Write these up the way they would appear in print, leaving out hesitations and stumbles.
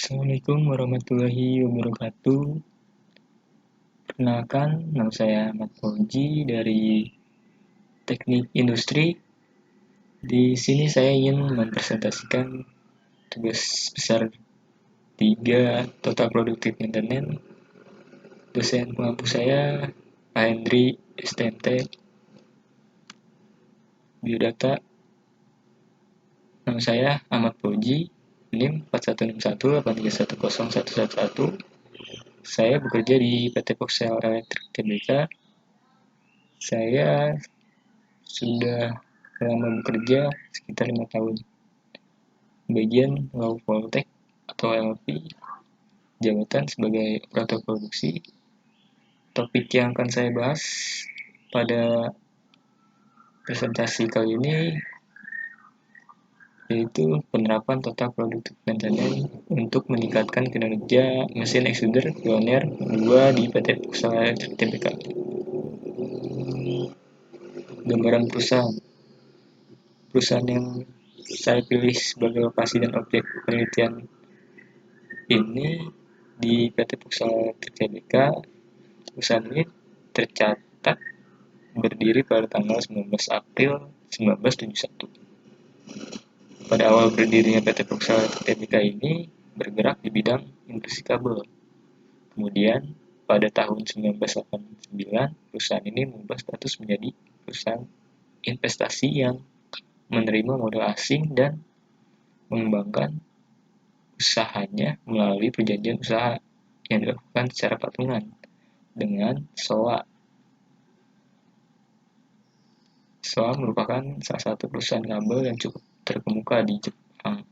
Assalamualaikum warahmatullahi wabarakatuh. Perkenalkan, nama saya Ahmad Fauji dari Teknik Industri. Di sini saya ingin mempresentasikan tugas besar 3 Total Productive Maintenance. Dosen pengampu saya, Pak Hendri, STMT, Biodata. Nama saya Ahmad Fauji, NIM 416183101111. Saya bekerja di PT Poksel Elektrik Tbk. Saya sudah lama bekerja, sekitar 5 tahun. Bagian Low Voltage atau LV, jabatan sebagai operator produksi. Topik yang akan saya bahas pada presentasi kali ini yaitu penerapan total productive maintenance untuk meningkatkan kinerja mesin extruder Pioneer 2 di PT Poksel Elektrik Tbk. Gambaran perusahaan yang saya pilih sebagai lokasi dan objek penelitian ini di PT Poksel Elektrik Tbk. Perusahaan ini tercatat berdiri pada tanggal 19 April 1971. Pada awal berdirinya PT Poksel Elektrik Tbk ini bergerak di bidang industri kabel. Kemudian pada tahun 1989 perusahaan ini mengubah status menjadi perusahaan investasi yang menerima modal asing dan mengembangkan usahanya melalui perjanjian usaha yang dilakukan secara patungan dengan SOA. SOA merupakan salah satu perusahaan kabel yang cukup terkemuka di Jepang.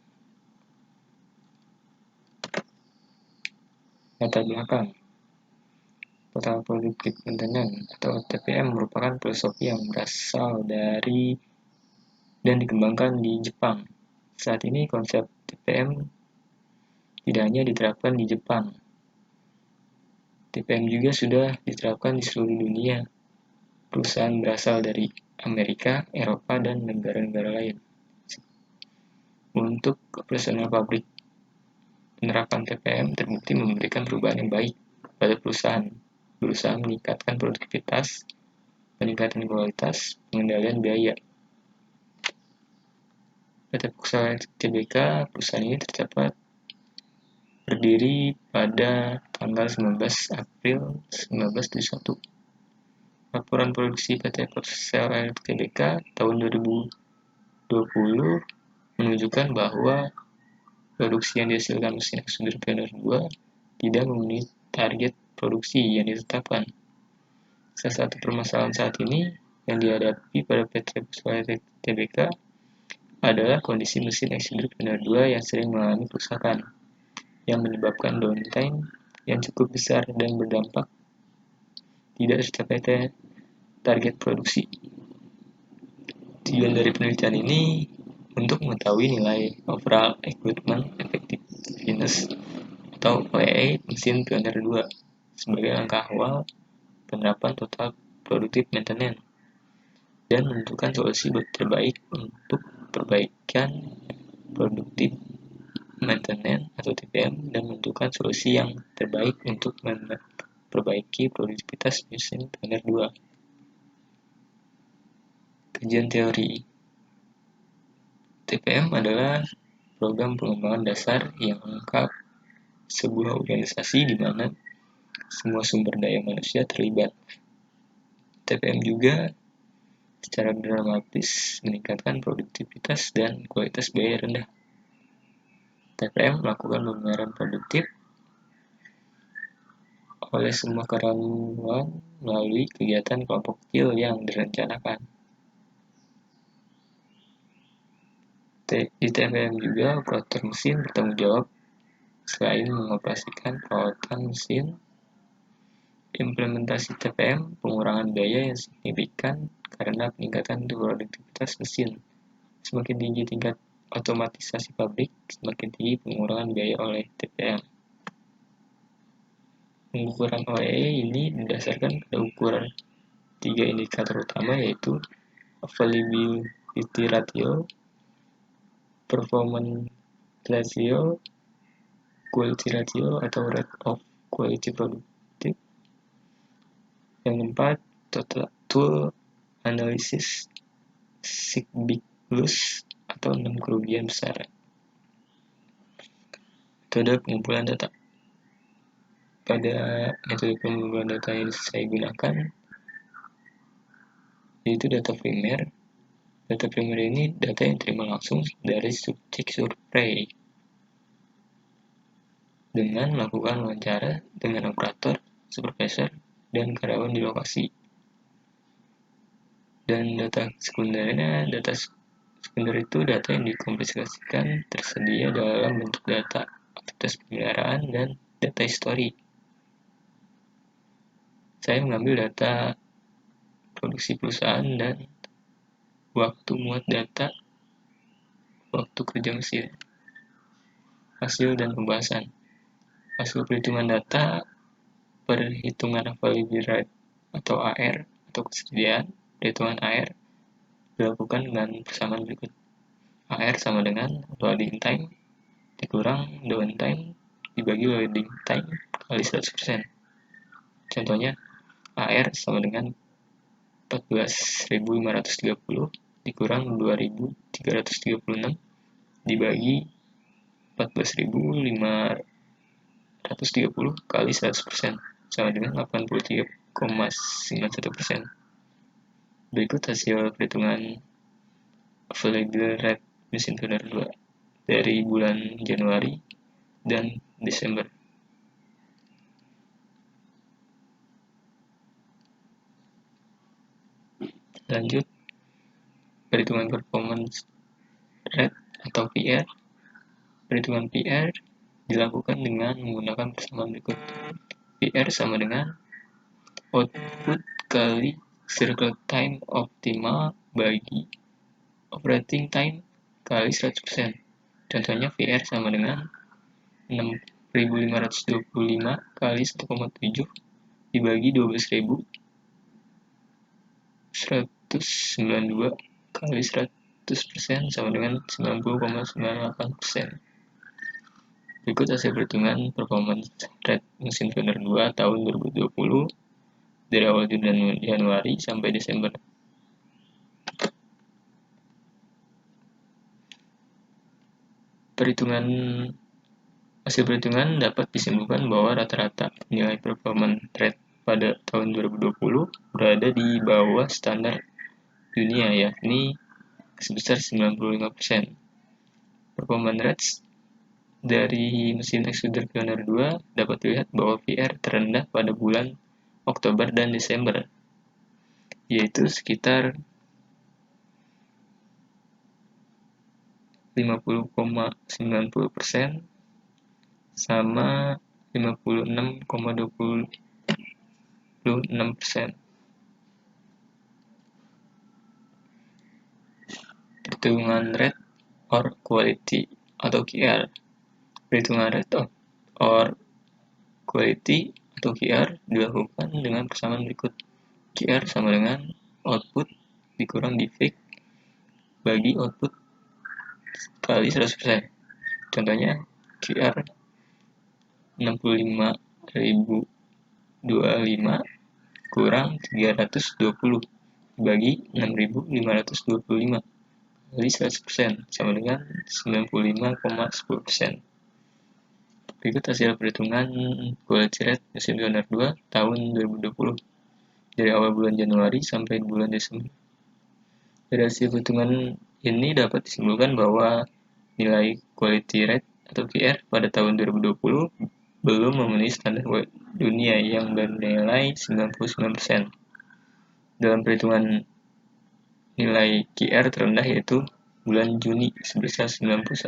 Latar belakang Total Productive Maintenance atau TPM merupakan filosofi yang berasal dari dan dikembangkan di Jepang. Saat ini konsep TPM tidak hanya diterapkan di Jepang. TPM juga sudah diterapkan di seluruh dunia. Perusahaan berasal dari Amerika, Eropa, dan negara-negara lain. Untuk operasional pabrik, penerapan TPM terbukti memberikan perubahan yang baik pada perusahaan, berusaha meningkatkan produktivitas, peningkatan kualitas, pengendalian biaya. PT Poksel Elektrik Tbk, perusahaan ini tercatat berdiri pada tanggal 19 April 1971. Laporan produksi PT Poksel Elektrik Tbk tahun 2020 menunjukkan bahwa produksi yang dihasilkan mesin extruder Pioneer 2 tidak memenuhi target produksi yang ditetapkan. Salah satu permasalahan saat ini yang dihadapi pada PT Poksel Elektrik Tbk adalah kondisi mesin extruder Pioneer 2 yang sering mengalami kerusakan, yang menyebabkan downtime yang cukup besar dan berdampak tidak tercapai target produksi. Tujuan dari penelitian ini untuk mengetahui nilai overall equipment effectiveness atau OEE mesin Pioneer 2 sebagai langkah awal penerapan total productive maintenance dan menentukan solusi terbaik untuk perbaikan produktif maintenance atau TPM dan menentukan solusi yang terbaik untuk memperbaiki produktivitas mesin Pioneer 2. Kajian teori TPM adalah program pengembangan dasar yang lengkap sebuah organisasi di mana semua sumber daya manusia terlibat. TPM juga secara dramatis meningkatkan produktivitas dan kualitas biaya rendah. TPM melakukan pembayaran produktif oleh semua karyawan melalui kegiatan kelompok kecil yang direncanakan. Di TPM juga operator mesin bertanggung jawab selain mengoperasikan peralatan mesin. Implementasi TPM pengurangan biaya yang signifikan karena peningkatan produktivitas mesin. Semakin tinggi tingkat otomatisasi pabrik, semakin tinggi pengurangan biaya oleh TPM. Pengukuran OEE ini didasarkan pada ukuran 3 indikator utama yaitu availability ratio, performance ratio, quality ratio atau rate of quality productive. Yang keempat, tool analysis sick big loss atau 6 kerugian besar. Metode pengumpulan data. Pada metode pengumpulan data yang saya gunakan yaitu data primer. Data primer ini data yang diterima langsung dari subjek survei dengan melakukan wawancara dengan operator, supervisor, dan karyawan di lokasi. Dan data sekunder itu data yang dikompilasikan tersedia dalam bentuk data aktivitas pemeliharaan dan data histori. Saya mengambil data produksi perusahaan dan waktu muat data, waktu kerja mesin, hasil dan pembahasan. Hasil perhitungan data, perhitungan availability rate atau AR atau kesediaan, perhitungan AR dilakukan dengan persamaan berikut. AR sama dengan loading time dikurang downtime dibagi loading time kali 100%. Contohnya, AR sama dengan 14.530 dikurang 2.336 dibagi 14.530 kali 100% sama dengan 83,91%. Berikut hasil perhitungan availability rate mesin toner 2 dari bulan Januari dan Desember. Lanjut, perhitungan performance rate atau PR. Perhitungan PR dilakukan dengan menggunakan persamaan berikut. PR sama dengan output kali circle time optimal bagi operating time kali 100%. Contohnya PR sama dengan 6.525 kali 1,7 dibagi 12.192 kali 100% sama dengan 90,98%. Berikut hasil perhitungan performance rate mesin toner 2 tahun 2020 dari awal Januari sampai Desember. Hasil perhitungan dapat disimpulkan bahwa rata-rata nilai performance rate pada tahun 2020 berada di bawah standar dunia, yakni sebesar 95%. Performance rates dari mesin extruder Pioneer 2 dapat dilihat bahwa PR terendah pada bulan Oktober dan Desember, yaitu sekitar 50,90% sama 56,26%. Perhitungan rate or quality atau QR. Perhitungan rate or quality atau QR dilakukan dengan persamaan berikut. QR sama dengan output dikurang defect bagi output kali 100%. Contohnya QR 65.025 kurang 320 bagi 6.525 kali 100% sama dengan 95,10%. Berikut hasil perhitungan quality rate mesin toner 2 tahun 2020 dari awal bulan Januari sampai bulan Desember. Dari hasil perhitungan ini dapat disimpulkan bahwa nilai quality rate atau QR pada tahun 2020 belum memenuhi standar dunia yang bernilai 99%. Dalam perhitungan nilai QR terendah yaitu bulan Juni sebesar 91%.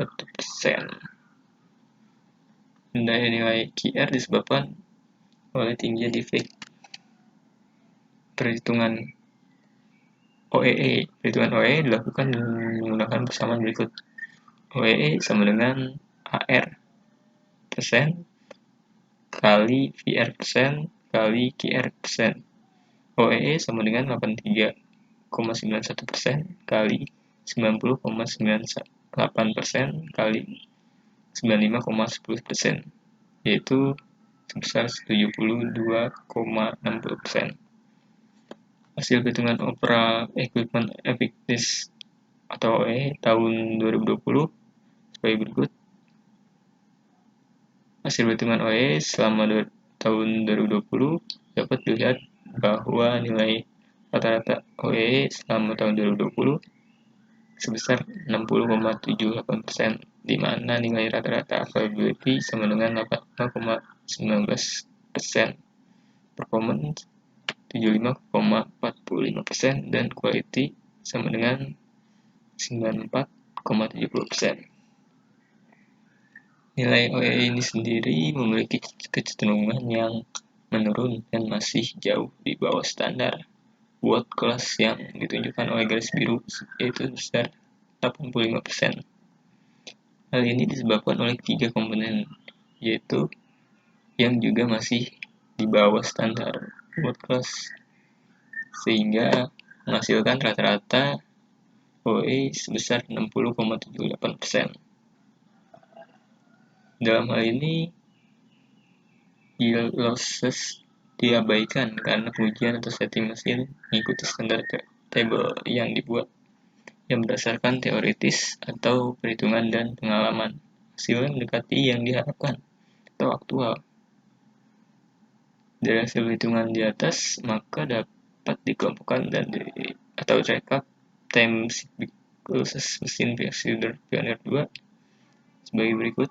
Rendahnya nilai QR disebabkan oleh tingginya defect. Perhitungan OEE. Perhitungan OEE dilakukan menggunakan persamaan berikut. OEE sama dengan AR persen kali VR persen kali QR persen. OEE sama dengan 83,91% kali 90,98% kali 95,10%. yaitu sebesar 72,60%. Hasil hitungan Opera Equipment Effectiveness atau OE tahun 2020 sebagai berikut. Hasil hitungan OE selama tahun 2020 dapat dilihat bahwa nilai rata-rata OE selama tahun 2020 sebesar 60,78%, di mana nilai rata-rata availability sama dengan 85,19%, performance 75,45%, dan quality sama dengan 94,70%. Nilai OE ini sendiri memiliki kecenderungan yang menurun dan masih jauh di bawah standar world class yang ditunjukkan oleh garis biru, yaitu sebesar 85%. Hal ini disebabkan oleh 3 komponen, yaitu yang juga masih di bawah standar world class, sehingga menghasilkan rata-rata OE sebesar 60,78%. Dalam hal ini, yield losses diabaikan karena pengujian atau setting mesin mengikuti standar table yang dibuat yang berdasarkan teoritis atau perhitungan dan pengalaman. Hasilnya mendekati yang diharapkan atau aktual. Dari hasil hitungan di atas, maka dapat dikelompokkan atau rekap time cycles mesin Pioneer 2 sebagai berikut.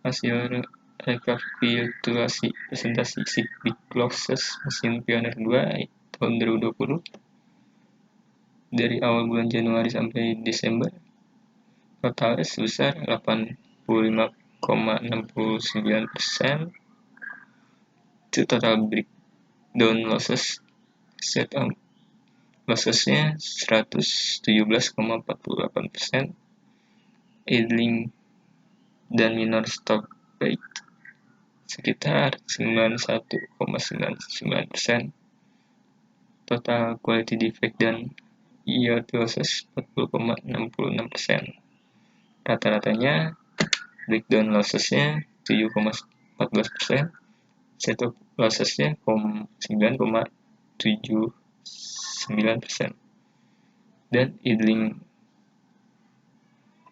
Hasil rekapitulasi presentasi cyclic losses mesin Pioneer 2 tahun 2020 dari awal bulan Januari sampai Desember totalnya sebesar 85,69%. Itu total breakdown losses. Setup lossesnya 117,48%. Idling dan minor stop rate sekitar 91,99%. Total quality defect dan yield losses 40,66%. Rata-ratanya breakdown lossesnya 7,14%, setup lossesnya 9,79%, dan idling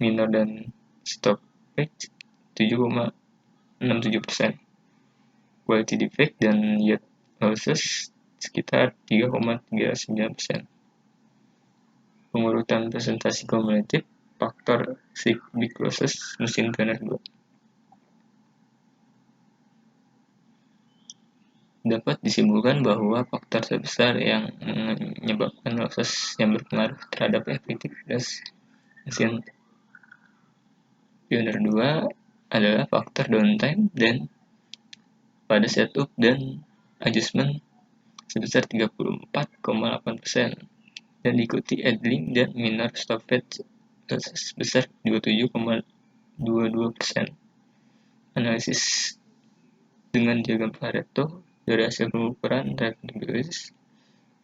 minor dan stop rate 7,67%. Quality defect dan yield losses sekitar 3,39%. Pengurutan presentasi kumulatif faktor cyclic losses mesin Pioneer 2. Dapat disimpulkan bahwa faktor terbesar yang menyebabkan losses yang berpengaruh terhadap efektivitas mesin Pioneer 2 adalah faktor downtime dan pada setup dan adjustment sebesar 34,8%, dan diikuti idling dan minor stoppage sebesar 27,22%. Analisis dengan diagram Pareto dari hasil pengukuran repeatability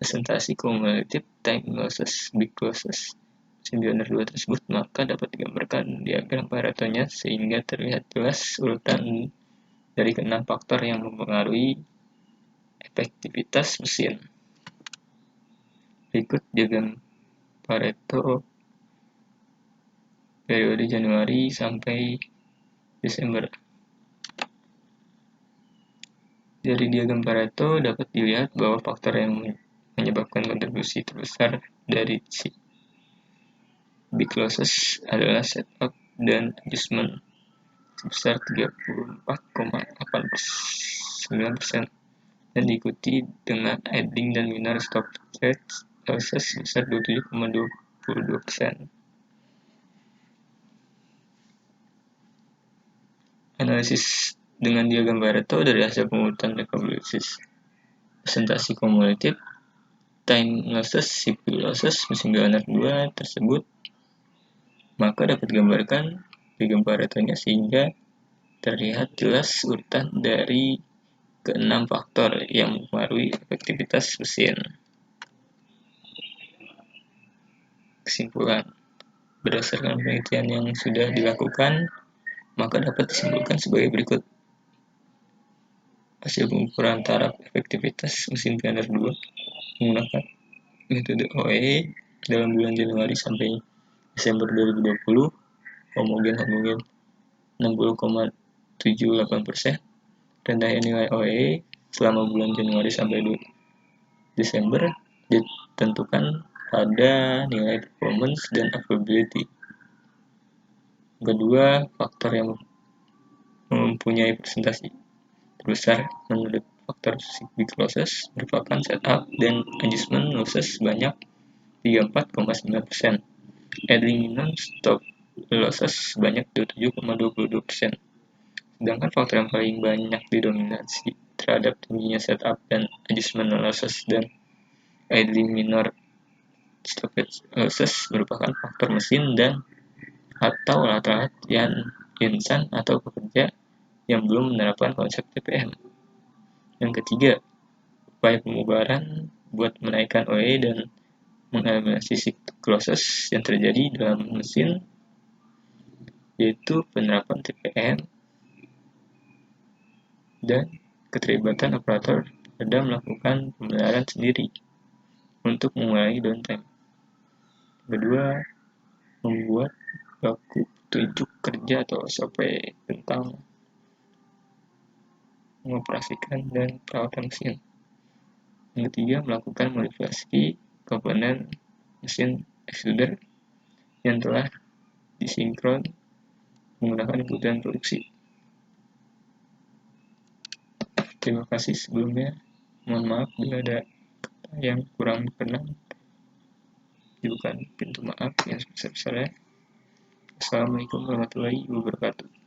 presentasi kumulatif time losses big losses Pioneer 2 tersebut, maka dapat digambarkan diagram Paretonya sehingga terlihat jelas urutan dari ke-6 faktor yang mempengaruhi efektivitas mesin. Berikut diagram Pareto periode Januari sampai Desember. Dari diagram Pareto dapat dilihat bahwa faktor yang menyebabkan kontribusi terbesar dari big losses adalah setup dan adjustment sebesar 34,89%, dan diikuti dengan idling dan minor stoppage losses sebesar 27,22%. Analisis dengan diagram Pareto dari hasil pengurutan rekapitulasi presentasi kumulatif time losses CPU losses mesin Pioneer 2 tersebut, maka dapat digambarkan diagram Paretonya sehingga terlihat jelas urutan dari ke-6 faktor yang mempengaruhi efektivitas mesin. Kesimpulan, Berdasarkan penelitian yang sudah dilakukan, maka dapat disimpulkan sebagai berikut. Hasil pengukuran taraf efektivitas mesin Pioneer 2 menggunakan metode OEE dalam bulan Januari sampai Desember 2020, homogen 60,78%, rendahnya nilai OEE selama bulan Januari sampai Desember ditentukan pada nilai performance dan availability. Kedua, faktor yang mempunyai presentasi terbesar menurut faktor big losses merupakan setup dan adjustment losses sebanyak 34,9%, idling minimum stop losses sebanyak 27,22%. Sedangkan faktor yang paling banyak didominasi terhadap tingginya setup dan adjustment losses dan idling minor stoppage losses merupakan faktor mesin dan atau alat-alat yang insan atau pekerja yang belum menerapkan konsep TPM. Yang ketiga, upaya pemubaran buat menaikkan OEE dan mengeliminasi cyclic losses yang terjadi dalam mesin, yaitu penerapan TPM dan keterlibatan operator pada melakukan pembenaran sendiri untuk mengurangi downtime. Kedua, membuat baku petunjuk kerja atau SOP tentang mengoperasikan dan perawatan mesin. Yang ketiga, melakukan modifikasi komponen mesin extruder yang telah disinkron menggunakan kebutuhan produksi. Terima kasih sebelumnya. Mohon maaf bila ada kata yang kurang berkenan. Bukan pintu maaf yang sebesar-besarnya. Assalamualaikum warahmatullahi wabarakatuh.